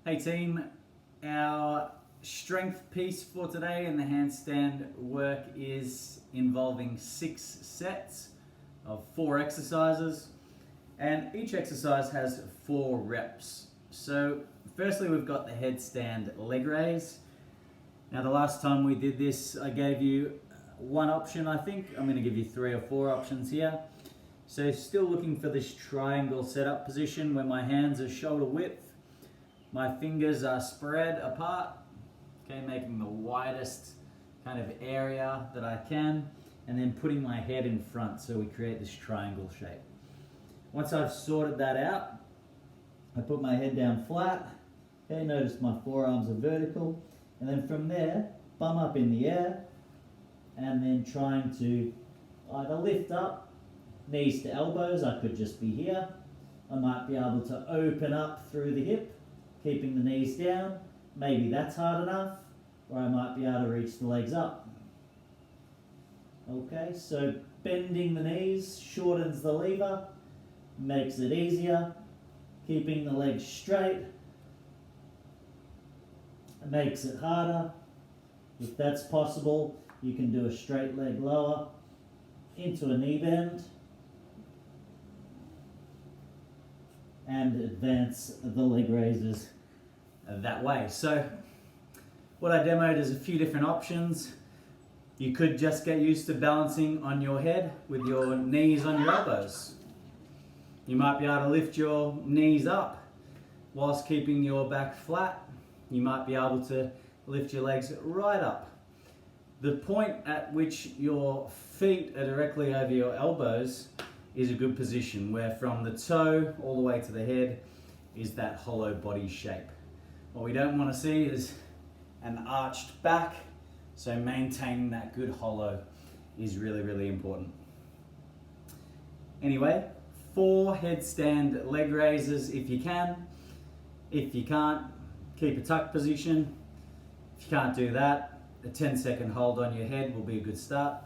Hey team, our strength piece for today in the handstand work is involving 6 sets of 4 exercises, and each exercise has 4 reps. So firstly we've got the headstand leg raise. Now the last time we did this I gave you one option. I think I'm going to give you 3 or 4 options here. So still looking for this triangle setup position where my hands are shoulder width. My fingers are spread apart, okay, making the widest kind of area that I can, and then putting my head in front so we create this triangle shape. Once I've sorted that out, I put my head down flat, okay, notice my forearms are vertical, and then from there, bum up in the air, and then trying to either lift up, knees to elbows, I could just be here, I might be able to open up through the hip, keeping the knees down, maybe that's hard enough, or I might be able to reach the legs up. Okay, so bending the knees shortens the lever, makes it easier. Keeping the legs straight makes it harder. If that's possible, you can do a straight leg lower into a knee bend and advance the leg raises that way. So what I demoed is a few different options. You could just get used to balancing on your head with your knees on your elbows. You might be able to lift your knees up whilst keeping your back flat. You might be able to lift your legs right up. The point at which your feet are directly over your elbows is a good position, where from the toe all the way to the head is that hollow body shape. What we don't want to see is an arched back, so maintaining that good hollow is really, really important. Anyway, 4 headstand leg raises if you can. If you can't, keep a tuck position. If you can't do that, a 10-second hold on your head will be a good start.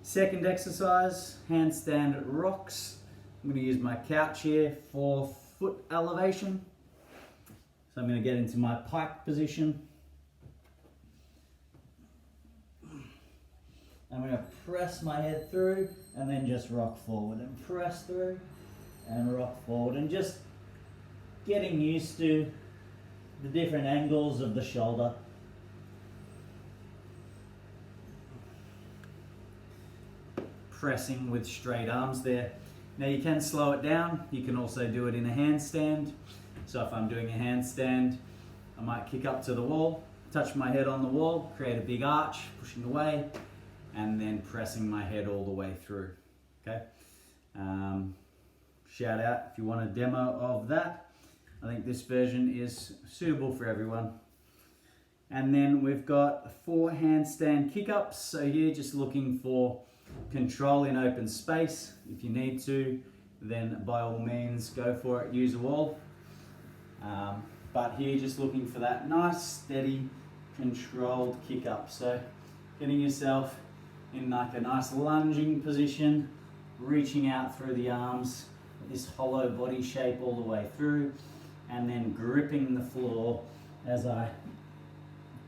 Second exercise, handstand rocks. I'm going to use my couch here for foot elevation. So I'm going to get into my pike position. I'm going to press my head through and then just rock forward and press through and rock forward, and just getting used to the different angles of the shoulder. Pressing with straight arms there. Now you can slow it down. You can also do it in a handstand. So if I'm doing a handstand, I might kick up to the wall, touch my head on the wall, create a big arch, pushing away, and then pressing my head all the way through. Okay. Shout out if you want a demo of that. I think this version is suitable for everyone. And then we've got 4 handstand kick-ups. So here just looking for control in open space. If you need to, then by all means go for it, use a wall. But here just looking for that nice, steady, controlled kick up. So getting yourself in like a nice lunging position, reaching out through the arms, this hollow body shape all the way through, and then gripping the floor as I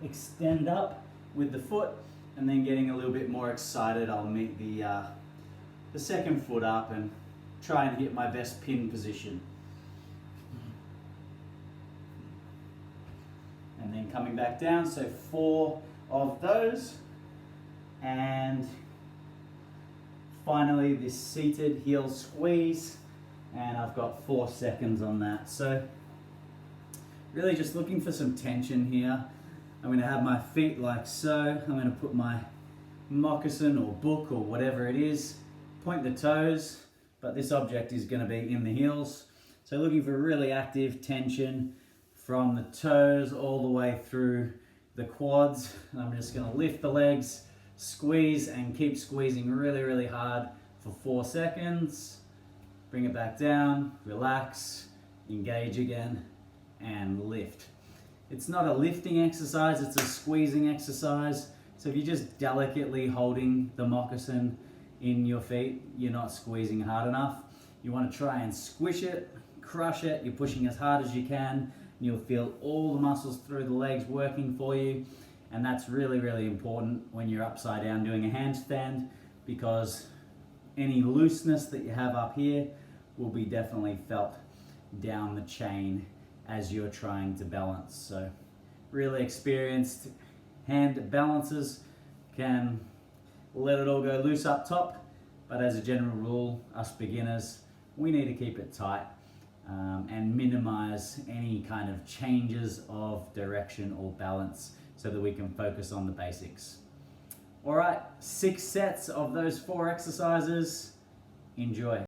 extend up with the foot. And then getting a little bit more excited, I'll meet the second foot up and try and get my best pin position. And then coming back down, so 4 of those. And finally this seated heel squeeze, and I've got 4 seconds on that. So really just looking for some tension here. I'm going to have my feet like so. I'm going to put my moccasin or book or whatever it is, point the toes, but this object is going to be in the heels. So looking for really active tension from the toes all the way through the quads. And I'm just going to lift the legs, squeeze, and keep squeezing really, really hard for 4 seconds. Bring it back down, relax, engage again, and lift. It's not a lifting exercise, it's a squeezing exercise. So if you're just delicately holding the moccasin in your feet, you're not squeezing hard enough. You want to try and squish it, crush it. You're pushing as hard as you can, and you'll feel all the muscles through the legs working for you. And that's really, really important when you're upside down doing a handstand, because any looseness that you have up here will be definitely felt down the chain as you're trying to balance. So really experienced hand balancers can let it all go loose up top, but as a general rule, us beginners, we need to keep it tight and minimize any kind of changes of direction or balance so that we can focus on the basics. All right, 6 sets of those 4 exercises. Enjoy.